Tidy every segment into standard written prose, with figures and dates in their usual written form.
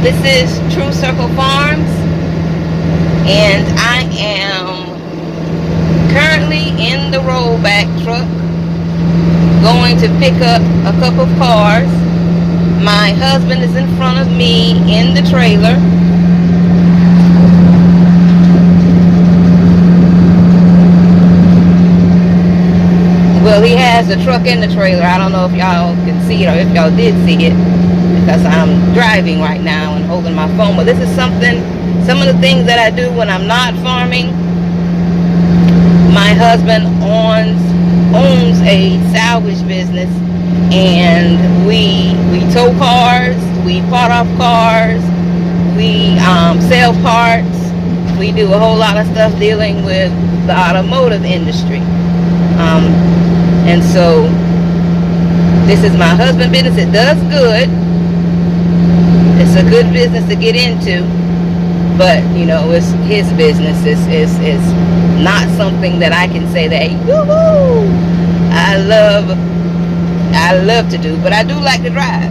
This is True Circle Farms, and I am currently in the rollback truck going to pick up a couple of cars. My husband is in front of me in the trailer. Well, he has the truck in the trailer. I don't know if y'all can see it or if y'all did see it, because I'm driving right now and holding my phone. But this is some of the things that I do when I'm not farming. My husband owns a salvage business, and we tow cars, we part off cars, we sell parts. We do a whole lot of stuff dealing with the automotive industry. And so this is my husband's business. It does good. It's a good business to get into, but you know, it's his business. It's not something that I can say that, hey, woo-hoo, I love to do, but I do like to drive.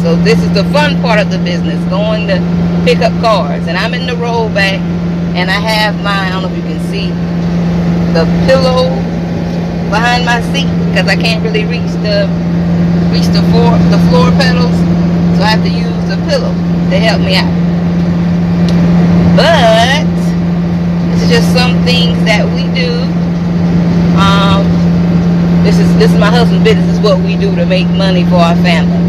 So this is the fun part of the business, going to pick up cars. And I'm in the rollback, and I have I don't know if you can see the pillow behind my seat, because I can't really reach the floor pedals, so I have to use the pillow to help me out. But this is just some things that we do. This is my husband's business. This is what we do to make money for our family.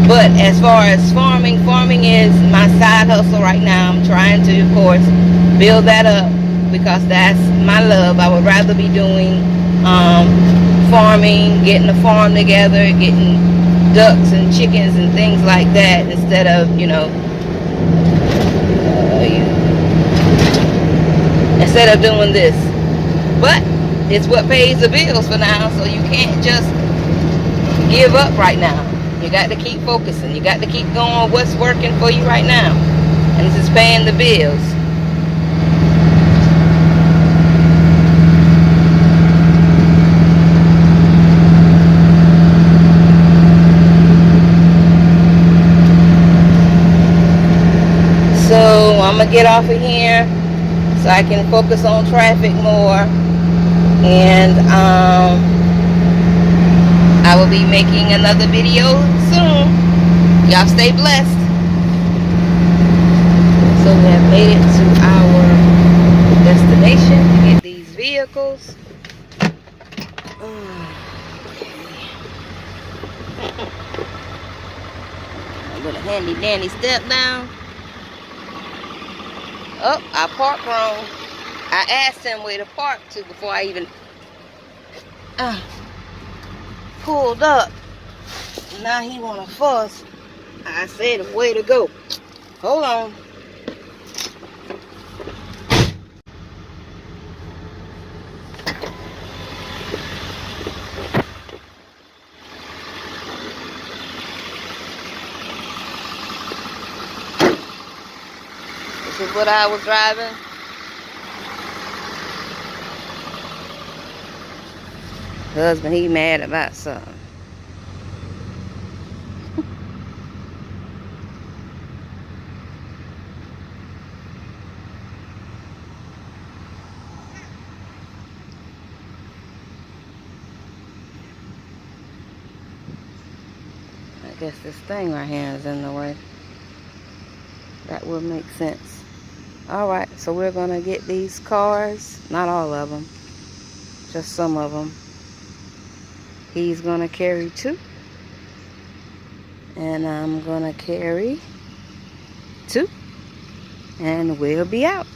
But as far as farming is my side hustle right now. I'm trying to, of course, build that up, because that's my love. I would rather be doing farming, getting a farm together, getting ducks and chickens and things like that, instead of, instead of doing this. But it's what pays the bills for now, so you can't just give up right now. You got to keep focusing. You got to keep going what's working for you right now, and this is paying the bills. So I'm gonna get off of here so I can focus on traffic more, and I will be making another video soon. Y'all stay blessed. So we have made it to our destination to get these vehicles. A little handy dandy step down. Oh, I parked wrong. I asked him where to park to before I even pulled up. Now he wanna fuss. I said way to go. Hold on. This is what I was driving. Husband, he mad about something. I guess this thing right here is in the way. That would make sense. Alright, so we're gonna get these cars. Not all of them, just some of them. He's gonna carry 2, and I'm gonna carry 2, and we'll be out.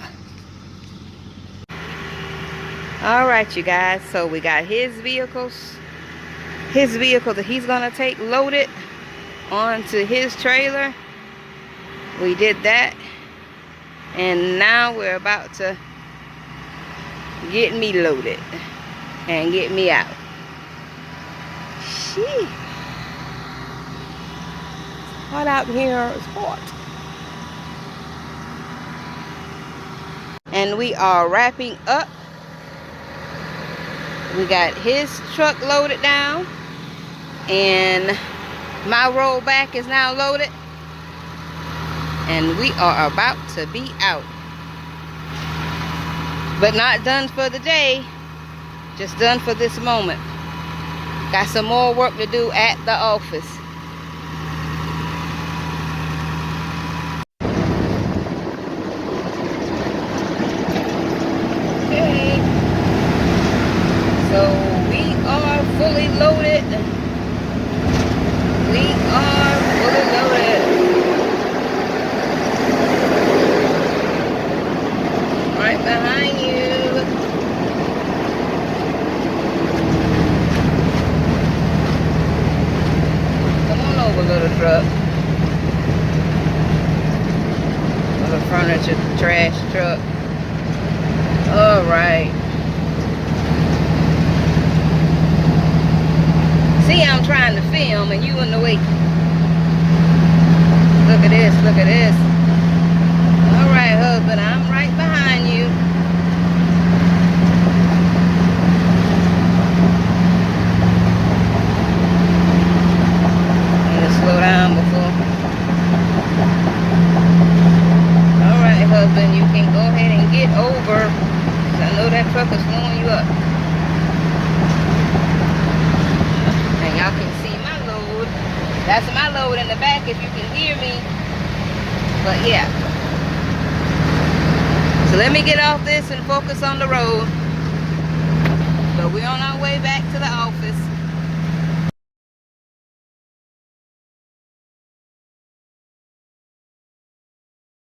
Alright, you guys, so we got his vehicle that he's gonna take loaded onto his trailer. We did that, and now we're about to get me loaded and get me out. It's hot out here. It's hot. And we are wrapping up. We got his truck loaded down, and my rollback is now loaded. And we are about to be out. But not done for the day. Just done for this moment. Got some more work to do at the office. Okay. So we are fully loaded. We are fully loaded. Right behind you. Come on over, little truck. Little furniture trash truck. All right. See, I'm trying to film and you in the way. Look at this, look at this. All right, husband, I'm right behind you. Need to slow down before. All right, husband, you can go ahead and get over. I know that truck is slowing you up. And y'all can see my load. That's my load in the back if you can hear me. But yeah. So let me get off this and focus on the road. But we're on our way back to the office.